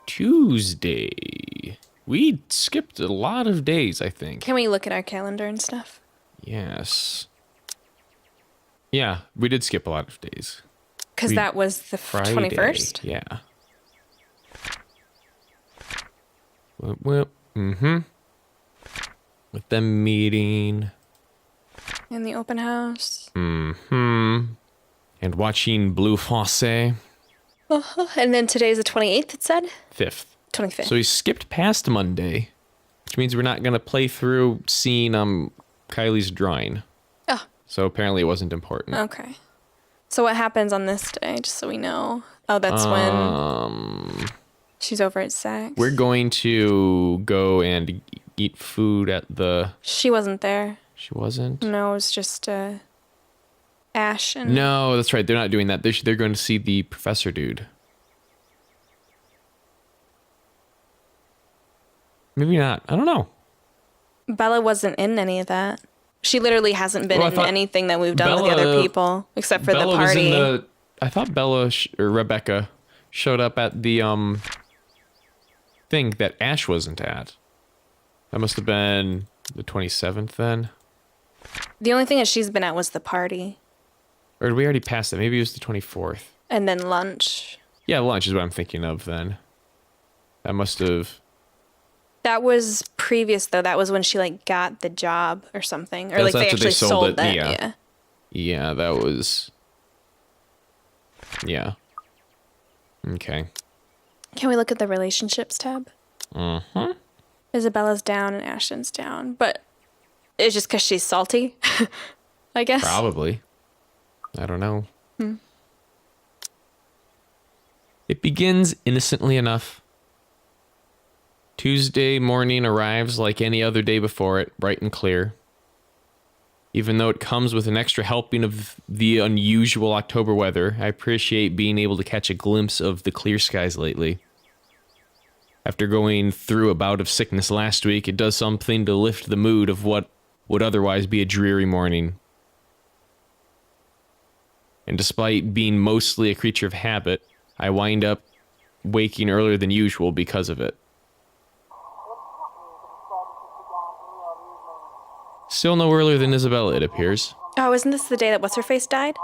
Tuesday. We skipped a lot of days, I think. Can we look at our calendar and stuff? Yes. Yeah, we did skip a lot of days. Because that was the Friday, 21st? Yeah. Well, mm-hmm. With them meeting. In the open house. Mm-hmm. And watching Blue Fosse. And then today's the 28th, it said? 5th. 25th. So he skipped past Monday, which means we're not going to play through seeing Kylie's drawing. Oh. So apparently it wasn't important. Okay. So what happens on this day, just so we know? Oh, that's when she's over at Saks. We're going to go and eat food at the... She wasn't there. She wasn't? No, it was just Ash and... No, that's right. They're not doing that. They're going to see the professor dude. Maybe not. I don't know. Bella wasn't in any of that. She literally hasn't been in anything that we've done with the other people, except for Bella the party. Was in I thought Bella or Rebecca showed up at the thing that Ash wasn't at. That must have been the 27th then. The only thing that she's been at was the party. Or did we already pass that? Maybe it was the 24th. And then lunch. Yeah, lunch is what I'm thinking of then. That must have... That was previous, though. That was when she, like, got the job or something. Or, like, they actually sold that. Yeah. Yeah, that was... Yeah. Okay. Can we look at the relationships tab? Mm-hmm. Isabella's down and Ashton's down. But it's just because she's salty, I guess. Probably. I don't know. It begins innocently enough. Tuesday morning arrives like any other day before it, bright and clear. Even though it comes with an extra helping of the unusual October weather, I appreciate being able to catch a glimpse of the clear skies lately. After going through a bout of sickness last week, it does something to lift the mood of what would otherwise be a dreary morning. And despite being mostly a creature of habit, I wind up waking earlier than usual because of it. Still no earlier than Isabella, it appears. Oh, isn't this the day that What's-Her-Face died?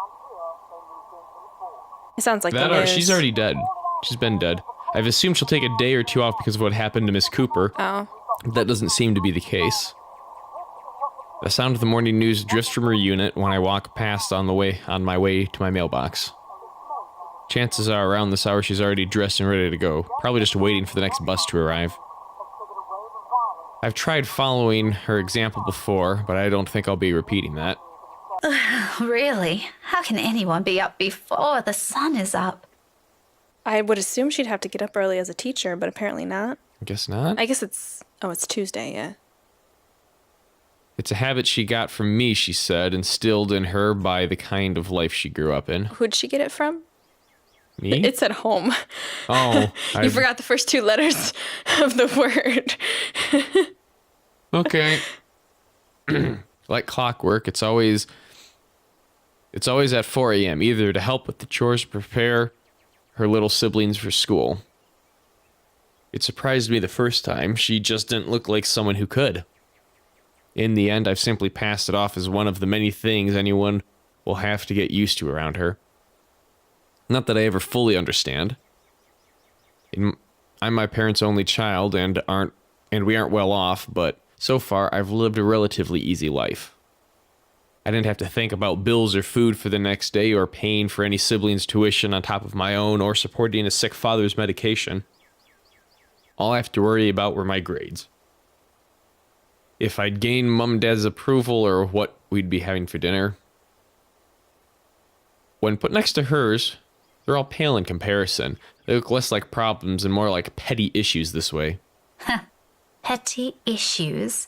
It sounds like the news. She's already dead. She's been dead. I've assumed she'll take a day or two off because of what happened to Miss Cooper. Oh. That doesn't seem to be the case. The sound of the morning news drifts from her unit when I walk past on my way to my mailbox. Chances are around this hour she's already dressed and ready to go, probably just waiting for the next bus to arrive. I've tried following her example before, but I don't think I'll be repeating that. Really? How can anyone be up before the sun is up? I would assume she'd have to get up early as a teacher, but apparently not. I guess not. I guess it's Tuesday, yeah. It's a habit she got from me, she said, instilled in her by the kind of life she grew up in. Who'd she get it from? Me? It's at home. Oh. You forgot the first two letters of the word. Okay. Like clockwork, it's always at 4 a.m., either to help with the chores or prepare her little siblings for school. It surprised me the first time. She just didn't look like someone who could. In the end, I've simply passed it off as one of the many things anyone will have to get used to around her. Not that I ever fully understand. I'm my parents' only child and we aren't well off, but so far I've lived a relatively easy life. I didn't have to think about bills or food for the next day or paying for any siblings' tuition on top of my own or supporting a sick father's medication. All I have to worry about were my grades. If I'd gain Mom and Dad's approval or what we'd be having for dinner. When put next to hers, they're all pale in comparison. They look less like problems and more like petty issues this way. Petty issues?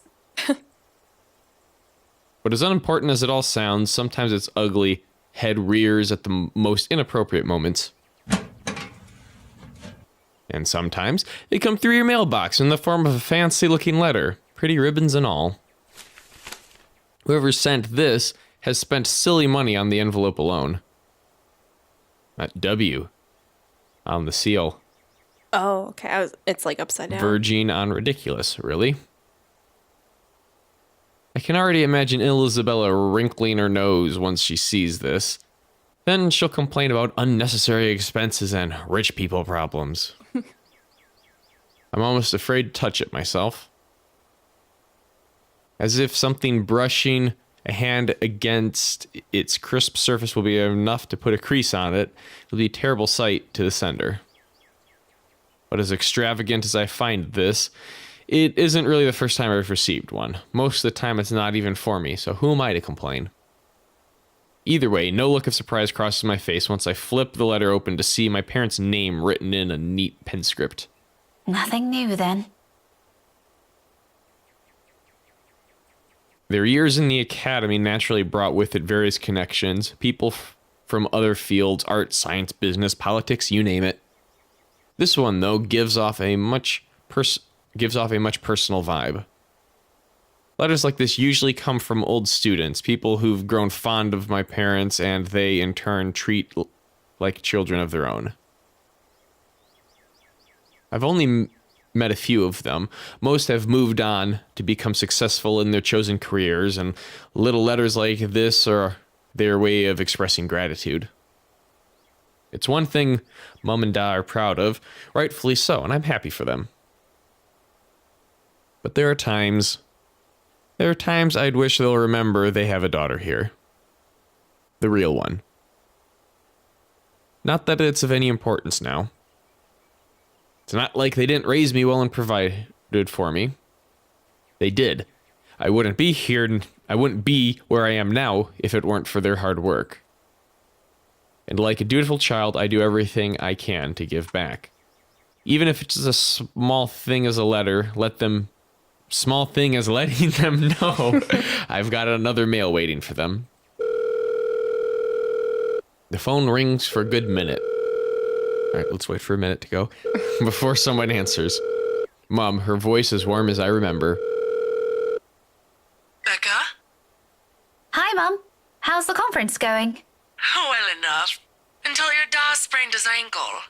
But as unimportant as it all sounds, sometimes it's ugly, head rears at the most inappropriate moments. And sometimes they come through your mailbox in the form of a fancy-looking letter, pretty ribbons and all. Whoever sent this has spent silly money on the envelope alone. That W on the seal. Oh, okay. It's like upside down. Verging on ridiculous, really. I can already imagine Isabella wrinkling her nose once she sees this. Then she'll complain about unnecessary expenses and rich people problems. I'm almost afraid to touch it myself. As if something brushing a hand against its crisp surface will be enough to put a crease on it. It'll be a terrible sight to the sender. But as extravagant as I find this, it isn't really the first time I've received one. Most of the time it's not even for me, so who am I to complain? Either way, no look of surprise crosses my face once I flip the letter open to see my parents' name written in a neat pen script. Nothing new then. Their years in the academy naturally brought with it various connections, people from other fields, art, science, business, politics, you name it. This one, though, gives off a much personal vibe. Letters like this usually come from old students, people who've grown fond of my parents, and they, in turn, treat like children of their own. I've only met a few of them. Most have moved on to become successful in their chosen careers, and little letters like this are their way of expressing gratitude. It's one thing Mom and Dad are proud of, rightfully so, and I'm happy for them. But there are times I'd wish they'll remember they have a daughter here. The real one. Not that it's of any importance now. It's not like they didn't raise me well and provided for me. They did. I wouldn't be here, I wouldn't be where I am now if it weren't for their hard work. And like a dutiful child, I do everything I can to give back. Even if it's just a small thing as a letter, small thing as letting them know I've got another mail waiting for them. The phone rings for a good minute. All right, let's wait for a minute to go before someone answers. Mom, her voice as warm as I remember. Becca? Hi, Mum. How's the conference going? Well enough. Until your dad sprained his ankle.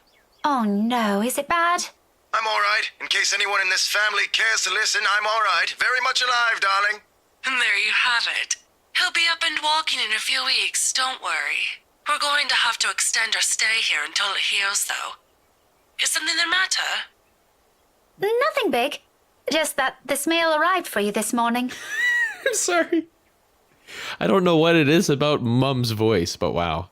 Oh no, is it bad? I'm alright. In case anyone in this family cares to listen, I'm alright. Very much alive, darling. And there you have it. He'll be up and walking in a few weeks, don't worry. We're going to have to extend our stay here until it heals, though. Is something the matter? Nothing big. Just that this mail arrived for you this morning. I'm sorry. I don't know what it is about Mom's voice, but wow.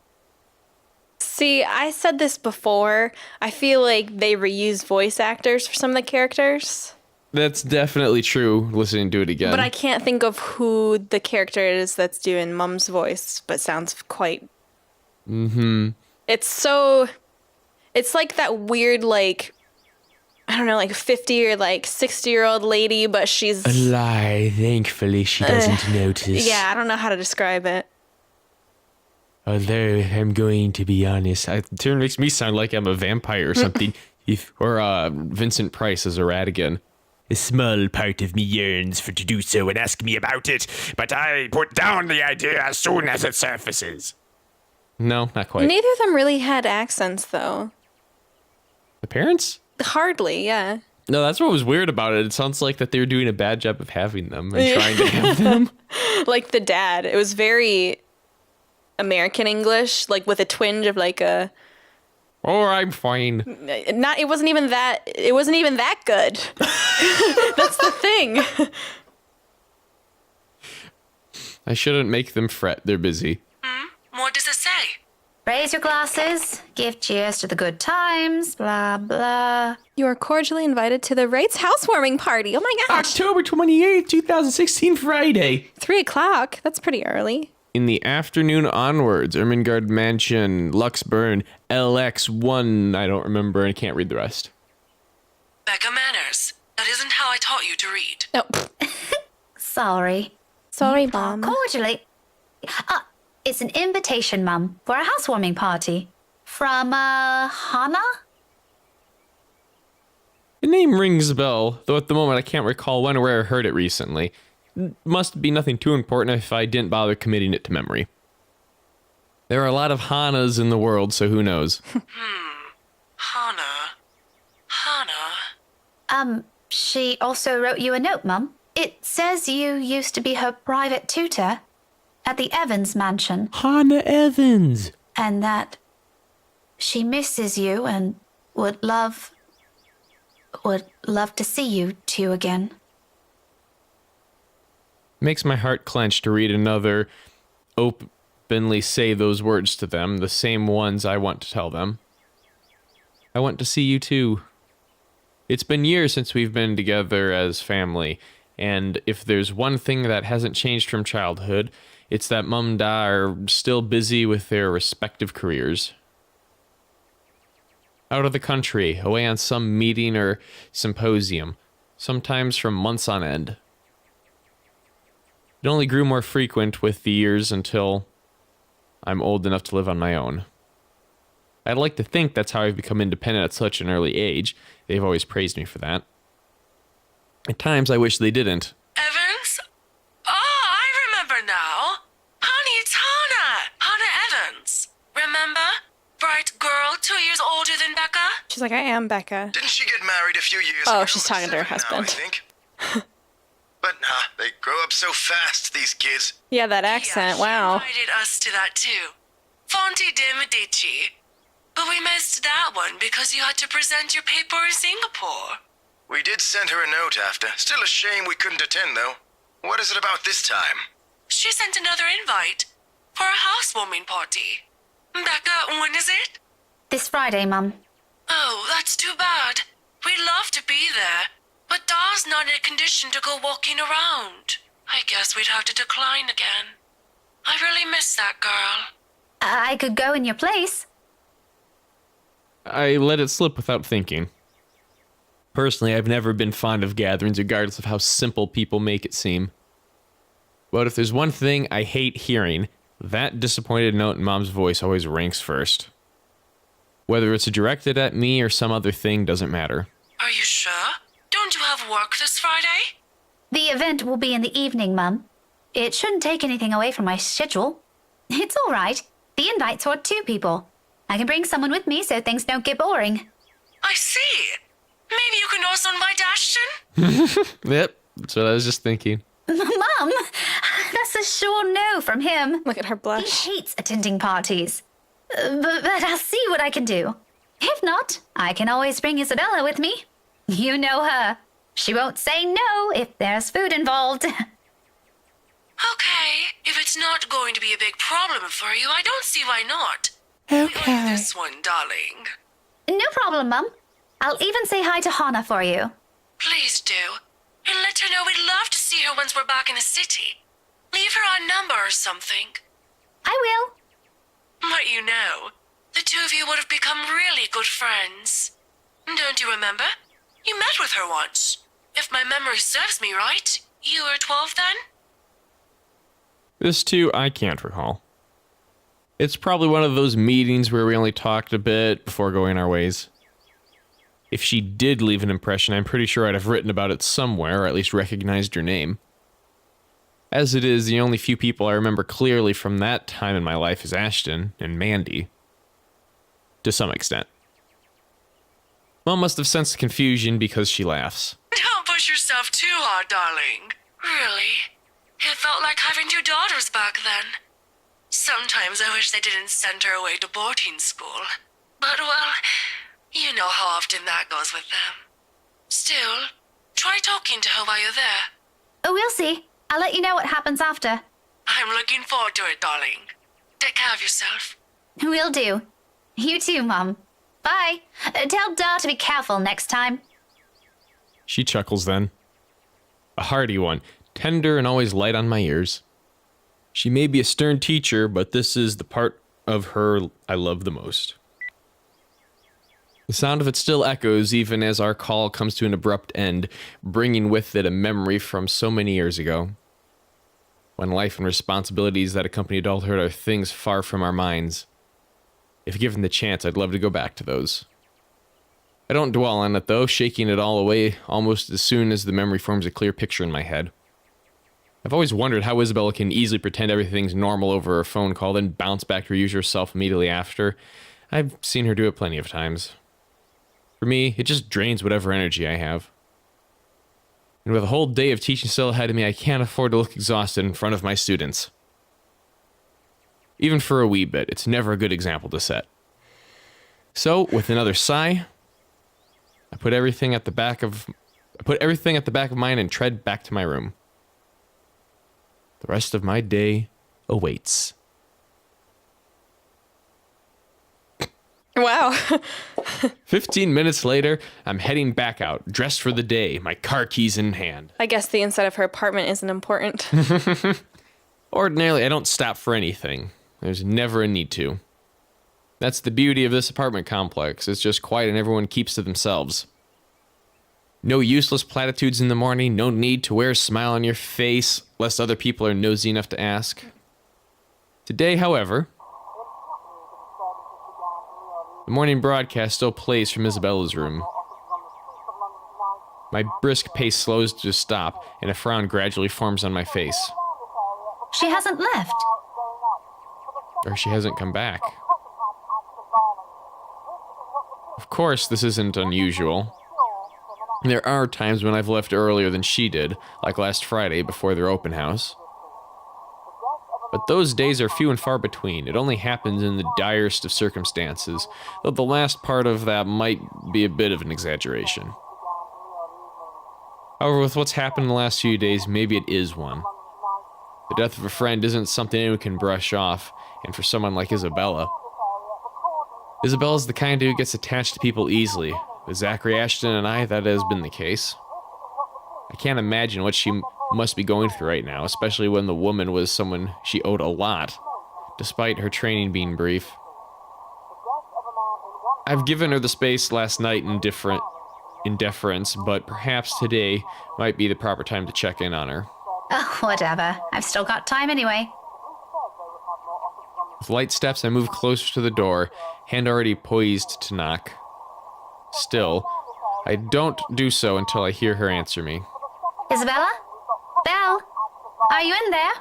See, I said this before. I feel like they reuse voice actors for some of the characters. That's definitely true, listening to it again. But I can't think of who the character is that's doing Mum's voice, but sounds quite... Mm-hmm. It's like that weird, like, I don't know, like 50 or like 60-year-old lady, but she's... A lie, thankfully she doesn't notice. Yeah, I don't know how to describe it. Although, I'm going to be honest, it makes me sound like I'm a vampire or something. Or Vincent Price as a Ratigan. A small part of me yearns to do so and ask me about it, but I put down the idea as soon as it surfaces. No, not quite. Neither of them really had accents, though. The parents? Hardly, yeah. No, that's what was weird about it. It sounds like that they were doing a bad job of having them and trying to have them. Like the dad. It was very American English, like with a twinge of like a... Oh, I'm fine. It wasn't even that good. That's the thing. I shouldn't make them fret. They're busy. What does it say? Raise your glasses, give cheers to the good times, blah, blah. You are cordially invited to the Wright's housewarming party. Oh my gosh. October 28th, 2016, Friday. 3:00. That's pretty early. In the afternoon onwards, Ermengarde Mansion, Luxburn, LX1, I don't remember, and I can't read the rest. Becca Manners. That isn't how I taught you to read. Oh, Sorry. sorry, Mom. Cordially. It's an invitation, Mum, for a housewarming party. From, Hannah? The name rings a bell, though at the moment I can't recall when or where I heard it recently. Must be nothing too important if I didn't bother committing it to memory. There are a lot of Hanas in the world, so who knows? Hannah. She also wrote you a note, Mum. It says you used to be her private tutor at the Evans Mansion, Hannah Evans! and that she misses you and would love to see you two again. Makes my heart clench to read another openly say those words to them, the same ones I want to tell them. I want to see you too. It's been years since we've been together as family, and if there's one thing that hasn't changed from childhood, it's that Mum and Da are still busy with their respective careers. Out of the country, away on some meeting or symposium, sometimes for months on end. It only grew more frequent with the years until I'm old enough to live on my own. I'd like to think that's how I've become independent at such an early age. They've always praised me for that. At times, I wish they didn't. Evans? Oh, I remember now. Honey, it's Hannah. Hannah Evans. Remember? Bright girl, 2 years older than Becca. She's like, I am Becca. Didn't she get married a few years ago? Oh, she's talking to her 7 now, I husband. think. But they grow up so fast, these kids. Yeah, that accent. Yeah, Wow. She invited us to that too. Fonte de Medici. But we missed that one because you had to present your paper in Singapore. We did send her a note after. Still a shame we couldn't attend, though. What is it about this time? She sent another invite for a housewarming party. Becca, when is it? This Friday, Mum. Oh, that's too bad. We'd love to be there, but Da's not in a condition to go walking around. I guess we'd have to decline again. I really miss that girl. I could go in your place. I let it slip without thinking. Personally, I've never been fond of gatherings, regardless of how simple people make it seem. But if there's one thing I hate hearing, that disappointed note in Mom's voice always ranks first. Whether it's directed at me or some other thing doesn't matter. Are you sure? Don't you have work this Friday? The event will be in the evening, Mum. It shouldn't take anything away from my schedule. It's all right. The invite's for 2 people. I can bring someone with me so things don't get boring. I see. Maybe you can also invite Ashton? Yep, that's what I was just thinking. Mum, that's a sure no from him. Look at her He blush. hates attending parties. But I'll see what I can do. If not, I can always bring Isabella with me. You know her. She won't say no if there's food involved. Okay, if it's not going to be a big problem for you, I don't see why not. Okay. This one, darling. No problem, Mum. I'll even say hi to Hannah for you. Please do. And let her know we'd love to see her once we're back in the city. Leave her our number or something. I will. But you know, the 2 of you would have become really good friends. Don't you remember? You met with her once. If my memory serves me right, you were 12 then? This too, I can't recall. It's probably one of those meetings where we only talked a bit before going our ways. If she did leave an impression, I'm pretty sure I'd have written about it somewhere, or at least recognized her name. As it is, the only few people I remember clearly from that time in my life is Ashton and Mandy. To some extent. Mom must have sensed the confusion because she laughs. Don't push yourself too hard, darling. Really? It felt like having 2 daughters back then. Sometimes I wish they didn't send her away to boarding school. But, well, you know how often that goes with them. Still, try talking to her while you're there. Oh, we'll see. I'll let you know what happens after. I'm looking forward to it, darling. Take care of yourself. Will do. You too, Mum. Bye. Tell Da to be careful next time. She chuckles then. A hearty one, tender and always light on my ears. She may be a stern teacher, but this is the part of her I love the most. The sound of it still echoes even as our call comes to an abrupt end, bringing with it a memory from so many years ago. When life and responsibilities that accompany adulthood are things far from our minds. If given the chance, I'd love to go back to those. I don't dwell on it though, shaking it all away almost as soon as the memory forms a clear picture in my head. I've always wondered how Isabella can easily pretend everything's normal over a phone call, then bounce back to her usual self immediately after. I've seen her do it plenty of times. For me, it just drains whatever energy I have. And with a whole day of teaching still ahead of me, I can't afford to look exhausted in front of my students. Even for a wee bit, it's never a good example to set. So, with another sigh, I put everything at the back of mine and tread back to my room. The rest of my day awaits. Wow. 15 minutes later, I'm heading back out, dressed for the day, my car keys in hand. I guess the inside of her apartment isn't important. Ordinarily, I don't stop for anything. There's never a need to. That's the beauty of this apartment complex. It's just quiet and everyone keeps to themselves. No useless platitudes in the morning, no need to wear a smile on your face, lest other people are nosy enough to ask. Today, however, the morning broadcast still plays from Isabella's room. My brisk pace slows to a stop, and a frown gradually forms on my face. She hasn't left. Or she hasn't come back. Of course, this isn't unusual. There are times when I've left earlier than she did, like last Friday before their open house. But those days are few and far between. It only happens in the direst of circumstances, though the last part of that might be a bit of an exaggeration. However, with what's happened in the last few days, maybe it is one. The death of a friend isn't something anyone can brush off, and for someone like Isabella's the kind who gets attached to people easily. With Zachary Ashton and I, that has been the case. I can't imagine what she must be going through right now, especially when the woman was someone she owed a lot, despite her training being brief. I've given her the space last night in deference, but perhaps today might be the proper time to check in on her. Oh, whatever. I've still got time anyway. With light steps, I move closer to the door, hand already poised to knock. Still, I don't do so until I hear her answer me. Isabella? Belle? Are you in there?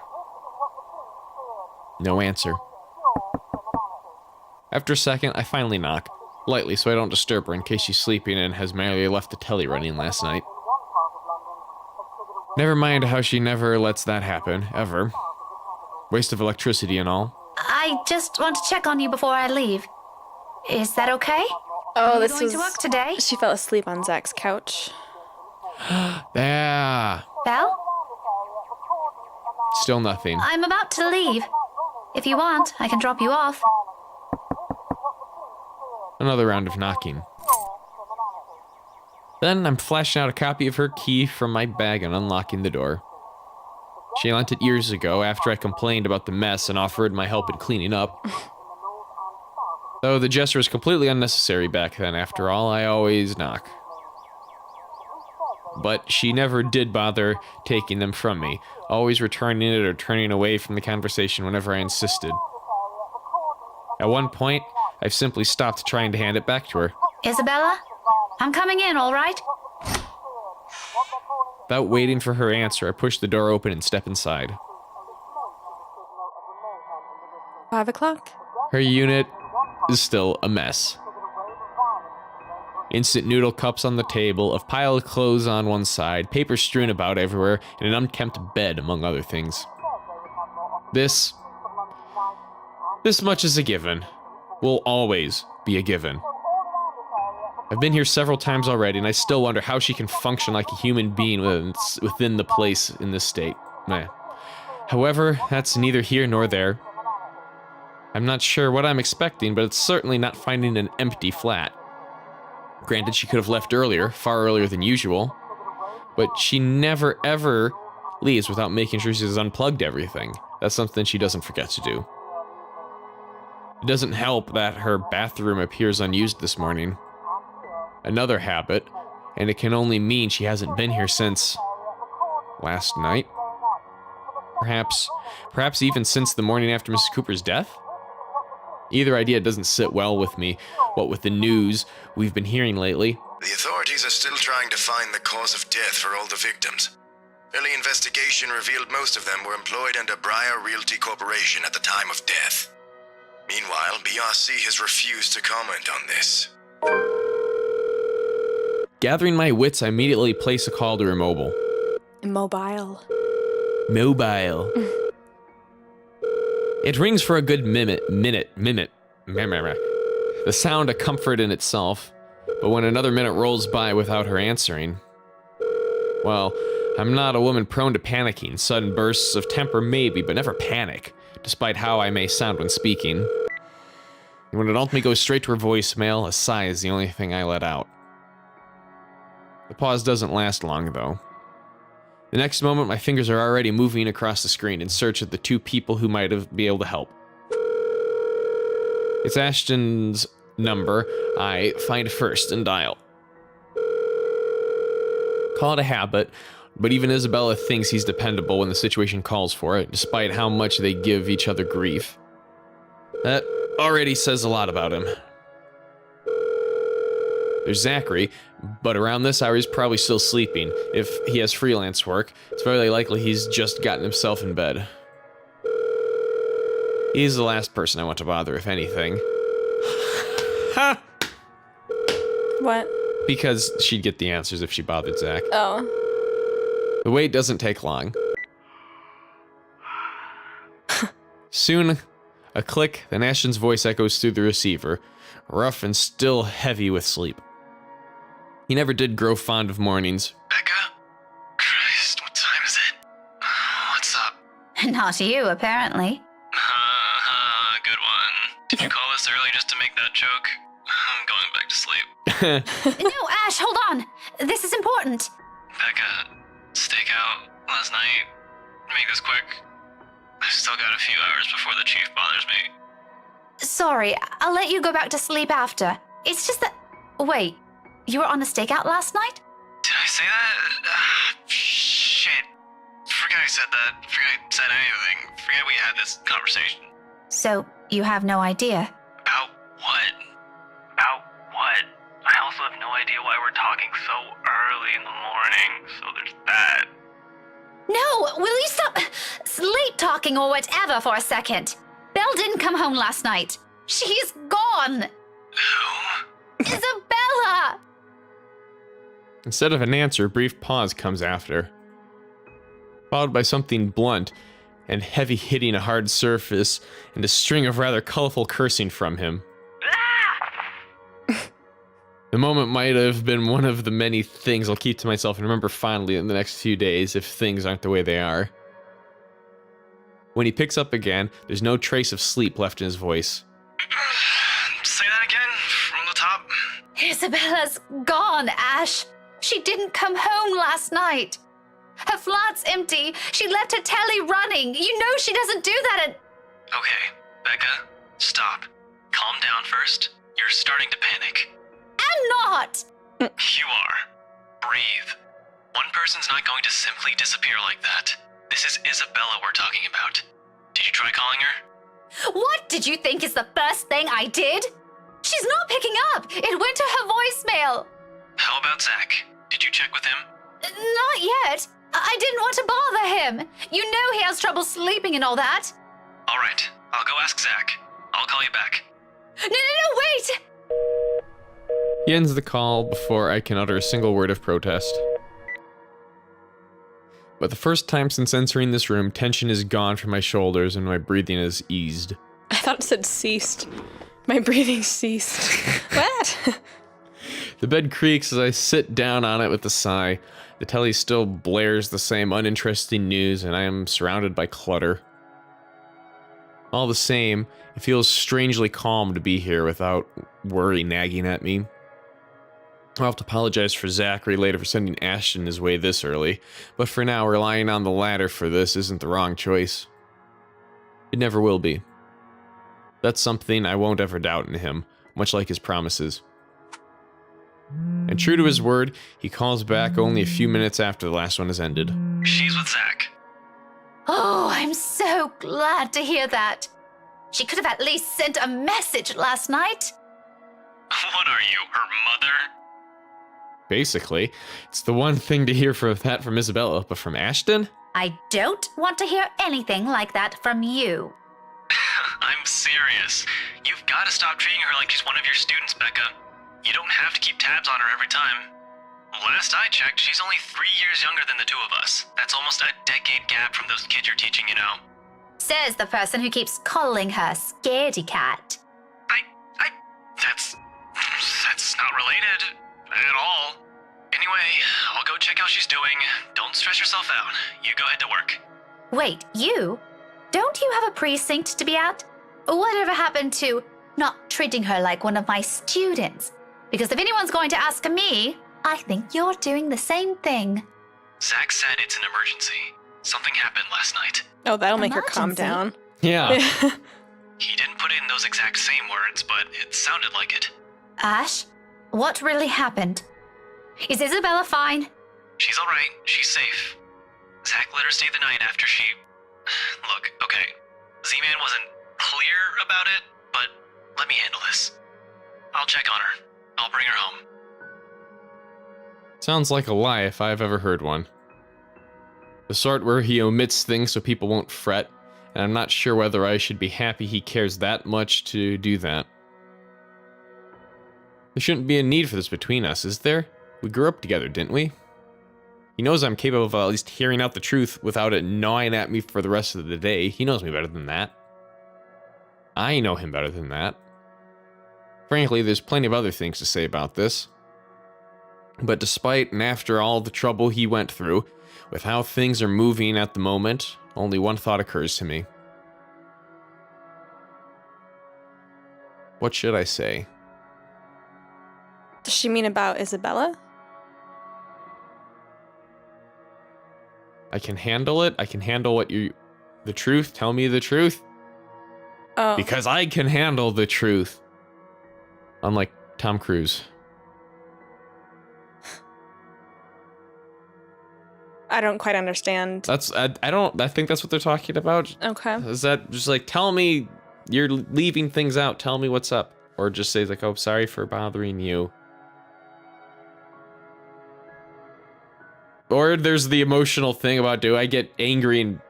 No answer. After a second, I finally knock, lightly so I don't disturb her in case she's sleeping and has merely left the telly running last night. Never mind how she never lets that happen, ever. Waste of electricity and all. I just want to check on you before I leave. Is that okay? Oh, Are this you going was... to work today? She fell asleep on Zach's couch. Yeah. Belle? Still nothing. I'm about to leave. If you want, I can drop you off. Another round of knocking. Then I'm flashing out a copy of her key from my bag and unlocking the door. She lent it years ago after I complained about the mess and offered my help in cleaning up. Though the gesture was completely unnecessary back then, after all, I always knock. But she never did bother taking them from me, always returning it or turning away from the conversation whenever I insisted. At one point, I've simply stopped trying to hand it back to her. Isabella? I'm coming in, all right? Without waiting for her answer, I push the door open and step inside. 5 o'clock. Her unit is still a mess. Instant noodle cups on the table, a pile of clothes on one side, paper strewn about everywhere, and an unkempt bed, among other things. This much is a given. Will always be a given. I've been here several times already, and I still wonder how she can function like a human being within the place in this state. However, that's neither here nor there. I'm not sure what I'm expecting, but it's certainly not finding an empty flat. Granted, she could have left earlier, far earlier than usual, but she never ever leaves without making sure she's unplugged everything. That's something she doesn't forget to do. It doesn't help that her bathroom appears unused this morning. Another habit, and it can only mean she hasn't been here since last night. Perhaps even since the morning after Mrs. Cooper's death? Either idea doesn't sit well with me, what with the news we've been hearing lately. The authorities are still trying to find the cause of death for all the victims. Early investigation revealed most of them were employed under Briar Realty Corporation at the time of death. Meanwhile, BRC has refused to comment on this. Gathering my wits, I immediately place a call to her mobile. Immobile. Mobile. It rings for a good minute. The sound a comfort in itself, but when another minute rolls by without her answering, well, I'm not a woman prone to panicking. Sudden bursts of temper maybe, but never panic, despite how I may sound when speaking. When it ultimately goes straight to her voicemail, a sigh is the only thing I let out. The pause doesn't last long, though. The next moment, my fingers are already moving across the screen in search of the two people who might be able to help. It's Ashton's number. I find first and dial. Call it a habit, but even Isabella thinks he's dependable when the situation calls for it, despite how much they give each other grief. That already says a lot about him. There's Zachary, but around this hour he's probably still sleeping. If he has freelance work, it's very likely he's just gotten himself in bed. He's the last person I want to bother, if anything. Ha! What? Because she'd get the answers if she bothered Zach. Oh. The wait doesn't take long. Soon, a click, then Ashton's voice echoes through the receiver, rough and still heavy with sleep. He never did grow fond of mornings. Becca? Christ, what time is it? What's up? Not you, apparently. Good one. Did you call this early just to make that joke? I'm going back to sleep. No, Ash, hold on. This is important. Becca, stakeout last night. Make this quick. I've still got a few hours before the chief bothers me. Sorry, I'll let you go back to sleep after. It's just that... Wait, you were on a stakeout last night? Did I say that? Shit. Forget I said that. Forget I said anything. Forget we had this conversation. So, you have no idea? About what? About what? I also have no idea why we're talking so early in the morning, so there's that. No, will you stop sleep talking or whatever for a second? Belle didn't come home last night. She's gone. Who? Isabella! Instead of an answer, a brief pause comes after, followed by something blunt and heavy hitting a hard surface and a string of rather colorful cursing from him. The moment might have been one of the many things I'll keep to myself and remember fondly in the next few days if things aren't the way they are. When he picks up again, there's no trace of sleep left in his voice. Say that again, from the top. Isabella's gone, Ash. She didn't come home last night. Her flat's empty. She left her telly running. You know she doesn't do that at... Okay, Becca, stop. Calm down first. You're starting to panic. I'm not! You are. Breathe. One person's not going to simply disappear like that. This is Isabella we're talking about. Did you try calling her? What did you think is the first thing I did? She's not picking up. It went to her voicemail. How about Zach? Did you check with him? Not yet. I didn't want to bother him. You know he has trouble sleeping and all that. All right, I'll go ask Zach. I'll call you back. No, wait! He ends the call before I can utter a single word of protest. But the first time since entering this room, tension is gone from my shoulders and my breathing is eased. I thought it said ceased. My breathing ceased. What? The bed creaks as I sit down on it with a sigh. The telly still blares the same uninteresting news, and I am surrounded by clutter. All the same, it feels strangely calm to be here without worry nagging at me. I'll have to apologize for Zachary later for sending Ashton his way this early, but for now, relying on the latter for this isn't the wrong choice. It never will be. That's something I won't ever doubt in him, much like his promises. And true to his word, he calls back only a few minutes after the last one has ended. She's with Zach. Oh, I'm so glad to hear that. She could have at least sent a message last night. What are you, her mother? Basically, it's the one thing to hear from Isabella, but from Ashton? I don't want to hear anything like that from you. I'm serious. You've got to stop treating her like she's one of your students, Becca. You don't have to keep tabs on her every time. Last I checked, she's only 3 years younger than the two of us. That's almost a decade gap from those kids you're teaching, you know. Says the person who keeps calling her Scaredy Cat. That's not related at all. Anyway, I'll go check how she's doing. Don't stress yourself out. You go ahead to work. Wait, you? Don't you have a precinct to be at? Whatever happened to not treating her like one of my students? Because if anyone's going to ask me, I think you're doing the same thing. Zach said it's an emergency. Something happened last night. Oh, that'll make her calm Emergency? down. Yeah. He didn't put it in those exact same words, but it sounded like it. Ash, what really happened? Is Isabella fine? She's alright. She's safe. Zach let her stay the night after she... Look, okay. Z-Man wasn't clear about it, but let me handle this. I'll check on her. I'll bring her home. Sounds like a lie if I've ever heard one. The sort where he omits things so people won't fret, and I'm not sure whether I should be happy he cares that much to do that. There shouldn't be a need for this between us, is there? We grew up together, didn't we? He knows I'm capable of at least hearing out the truth without it gnawing at me for the rest of the day. He knows me better than that. I know him better than that. Frankly, there's plenty of other things to say about this. But despite and after all the trouble he went through, with how things are moving at the moment, only one thought occurs to me. What should I say? Does she mean about Isabella? I can handle it. I can handle what you... The truth. Tell me the truth. Oh. Because I can handle the truth. Unlike Tom Cruise. I don't quite understand. I think that's what they're talking about. Okay. Is that just like, tell me you're leaving things out. Tell me what's up. Or just say like, oh, sorry for bothering you. Or there's the emotional thing about, do I get angry and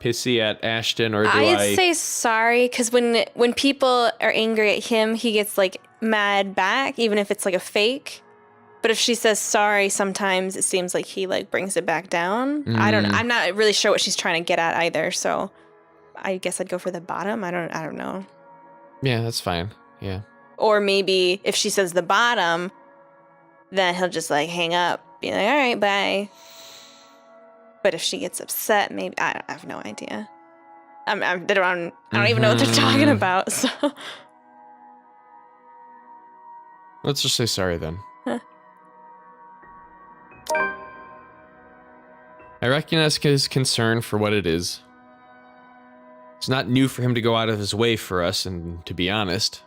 pissy at Ashton, or do I'd say sorry, because when people are angry at him, he gets like mad back, even if it's like a fake. But if she says sorry, sometimes it seems like he like brings it back down. I'm not really sure what she's trying to get at either. So I guess I'd go for the bottom. I don't know. Yeah, that's fine. Yeah. Or maybe if she says the bottom, then he'll just like hang up, be like, all right, bye. But if she gets upset, maybe I have no idea. I don't even know what they're talking about. So Let's just say sorry then. Huh. I recognize his concern for what it is. It's not new for him to go out of his way for us, and to be honest,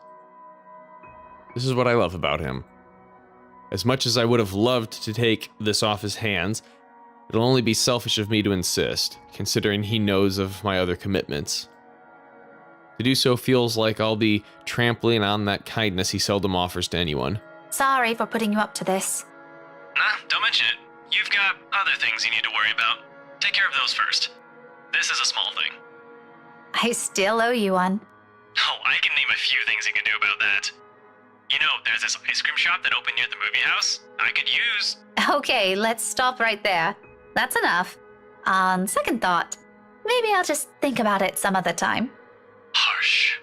this is what I love about him. As much as I would have loved to take this off his hands, it'll only be selfish of me to insist, considering he knows of my other commitments. To do so feels like I'll be trampling on that kindness he seldom offers to anyone. Sorry for putting you up to this. Nah, don't mention it. You've got other things you need to worry about. Take care of those first. This is a small thing. I still owe you one. Oh, I can name a few things you can do about that. You know, there's this ice cream shop that opened near the movie house. I could use... Okay, let's stop right there. That's enough. On second thought, maybe I'll just think about it some other time. Harsh.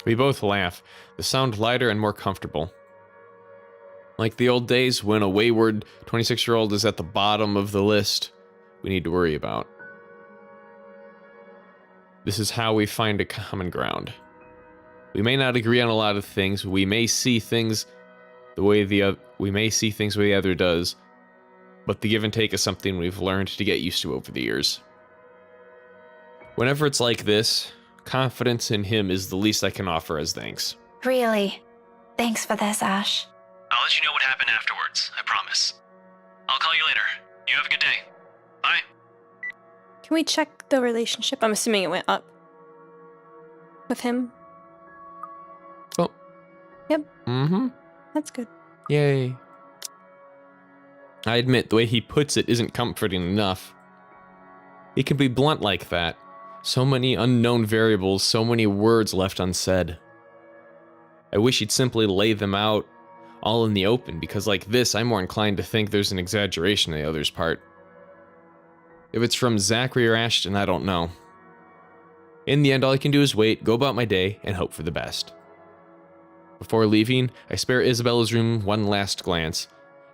We both laugh, the sound lighter and more comfortable. Like the old days when a wayward 26-year-old is at the bottom of the list we need to worry about. This is how we find a common ground. We may not agree on a lot of things, we may see things the way the other does, but the give and take is something we've learned to get used to over the years. Whenever it's like this, confidence in him is the least I can offer as thanks. Really? Thanks for this, Ash. I'll let you know what happened afterwards, I promise. I'll call you later. You have a good day. Bye. can we check the relationship? I'm assuming it went up with him. Oh. Yep. Mm-hmm. That's good. Yay. I admit, the way he puts it isn't comforting enough. He can be blunt like that. So many unknown variables, so many words left unsaid. I wish he'd simply lay them out, all in the open, because like this, I'm more inclined to think there's an exaggeration on the other's part. If it's from Zachary or Ashton, I don't know. In the end, all I can do is wait, go about my day, and hope for the best. Before leaving, I spare Isabella's room one last glance.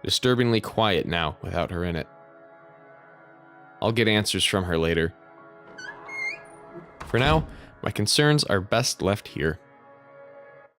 Disturbingly quiet now, without her in it. I'll get answers from her later. For now, my concerns are best left here.